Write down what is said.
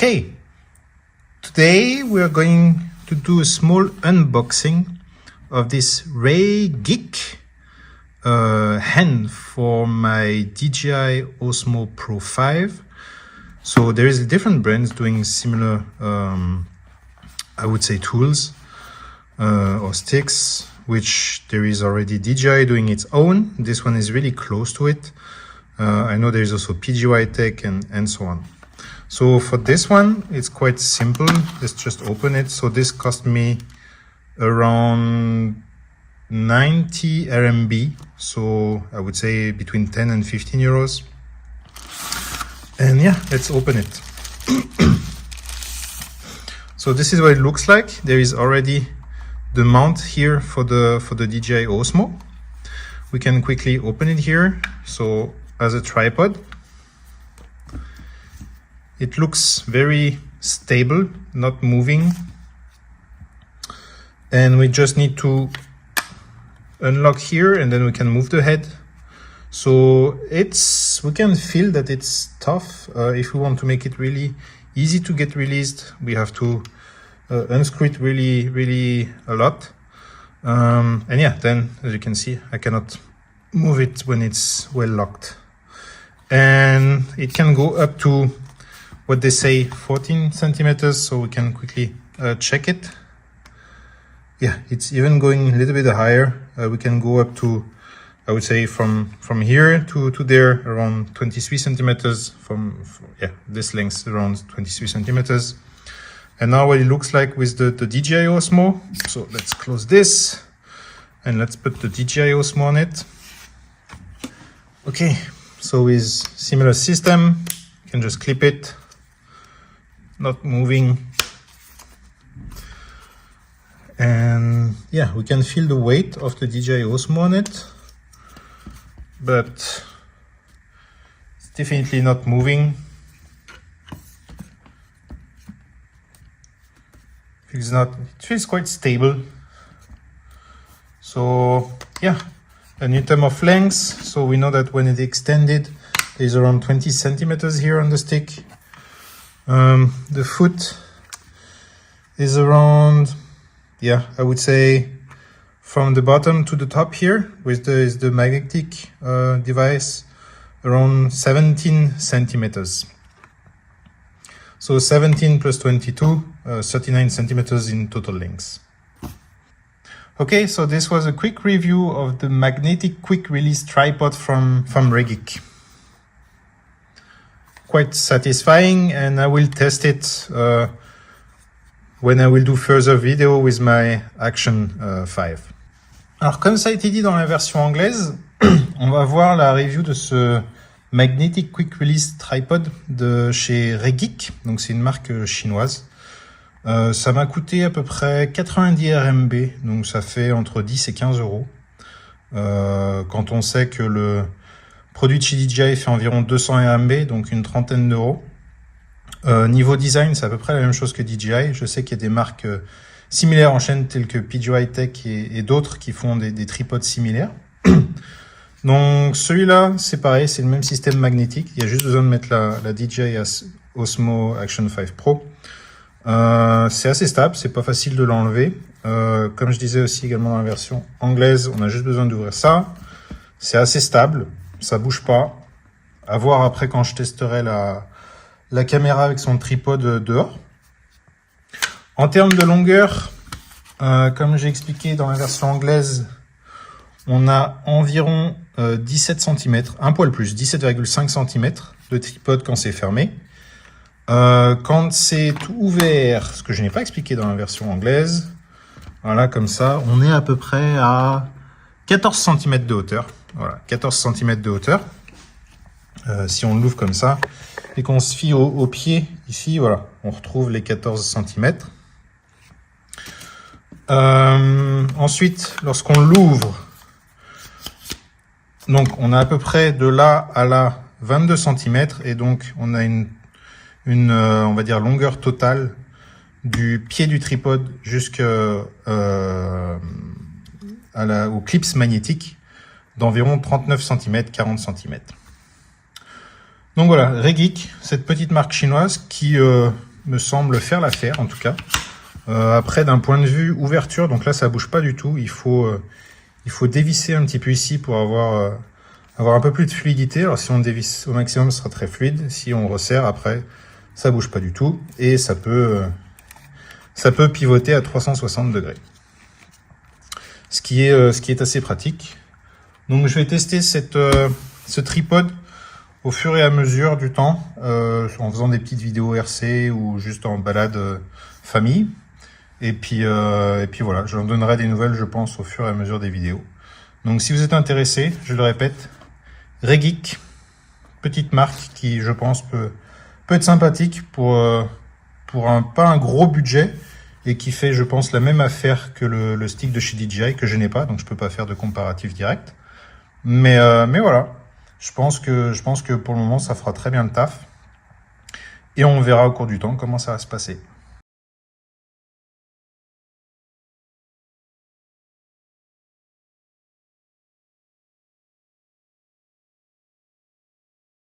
Okay, today we are going to do a small unboxing of this Regeek hand for my DJI Osmo Pro 5. So there is different brands doing similar, I would say, tools or sticks, which there is already DJI doing its own. This one is really close to it. I know there is also PGY Tech and so on. So for this one, it's quite simple. Let's just open it. So this cost me around 90 RMB. So I would say between 10 and 15 euros. And yeah, let's open it. So this is what it looks like. There is already the mount here for the DJI Osmo. We can quickly open it here. So as a tripod, it looks very stable, not moving. And we just need to unlock here and then we can move the head. So we can feel that it's tough. If we want to make it really easy to get released, we have to unscrew it really a lot. And yeah, then as you can see, I cannot move it when it's well locked. And it can go up to what they say 14 centimeters, so we can quickly check it. Yeah, it's even going a little bit higher. We can go up to, I would say, from here to there, around 23 centimeters. From this length around 23 centimeters. And now what it looks like with the DJI Osmo. So let's close this and let's put the DJI Osmo on it. Okay, so with similar system, you can just clip it, not moving. And yeah, we can feel the weight of the DJI Osmo on it, but it's definitely not moving. It feels quite stable. So yeah, and in terms of length, so we know that when it extended, there's around 20 centimeters here on the stick. The foot is around, yeah, I would say from the bottom to the top here with the magnetic device, around 17 centimeters. So 17 plus 22, 39 centimeters in total length. Okay, so this was a quick review of the magnetic quick release tripod from Regeek. Quite satisfying, and I will test it when I will do further video with my Action 5. Alors comme ça a été dit dans la version anglaise, on va voir la review de ce Magnetic Quick Release Tripod de chez Regeek, donc c'est une marque chinoise. Ça m'a coûté à peu près 90 RMB, donc ça fait entre 10 et 15 euros. Quand on sait que le produit de chez DJI fait environ 200 RMB, donc une trentaine d'euros. Niveau design, c'est à peu près la même chose que DJI. Je sais qu'il y a des marques similaires en chaîne telles que PGY Tech et d'autres qui font des tripodes similaires. Donc celui-là, c'est pareil, c'est le même système magnétique. Il y a juste besoin de mettre la DJI Osmo Action 5 Pro. C'est assez stable, c'est pas facile de l'enlever. Comme je disais aussi également dans la version anglaise, on a juste besoin d'ouvrir ça. C'est assez stable, ça bouge pas. À voir après quand je testerai la caméra avec son tripode dehors. En termes de longueur, comme j'ai expliqué dans la version anglaise, on a environ 17 cm, un poil plus, 17,5 cm de tripode quand c'est fermé. Quand c'est ouvert, ce que je n'ai pas expliqué dans la version anglaise, voilà, comme ça, on est à peu près à 14 cm de hauteur. Voilà, 14 cm de hauteur. Si on l'ouvre comme ça, et qu'on se fie au pied, ici, voilà, on retrouve les 14 cm. Ensuite, lorsqu'on l'ouvre, donc on a à peu près de là à là 22 cm, et donc on a une on va dire longueur totale du pied du tripode jusqu'au clips magnétique d'environ 39 cm, 40 cm. Donc voilà, Regeek, cette petite marque chinoise qui me semble faire l'affaire en tout cas. Après, d'un point de vue ouverture, donc là ça bouge pas du tout. Il faut dévisser un petit peu ici pour avoir un peu plus de fluidité. Alors si on dévisse au maximum, ce sera très fluide. Si on resserre après, ça bouge pas du tout et ça peut pivoter à 360 degrés. Ce qui est assez pratique. Donc je vais tester ce tripode au fur et à mesure du temps, en faisant des petites vidéos RC ou juste en balade famille. Et puis voilà, je vous donnerai des nouvelles, je pense, au fur et à mesure des vidéos. Donc si vous êtes intéressé, je le répète, Regeek, petite marque qui, je pense, peut être sympathique pour pas un gros budget et qui fait, je pense, la même affaire que le stick de chez DJI que je n'ai pas, donc je peux pas faire de comparatif direct. Mais voilà, je pense que pour le moment, ça fera très bien le taf. Et on verra au cours du temps comment ça va se passer.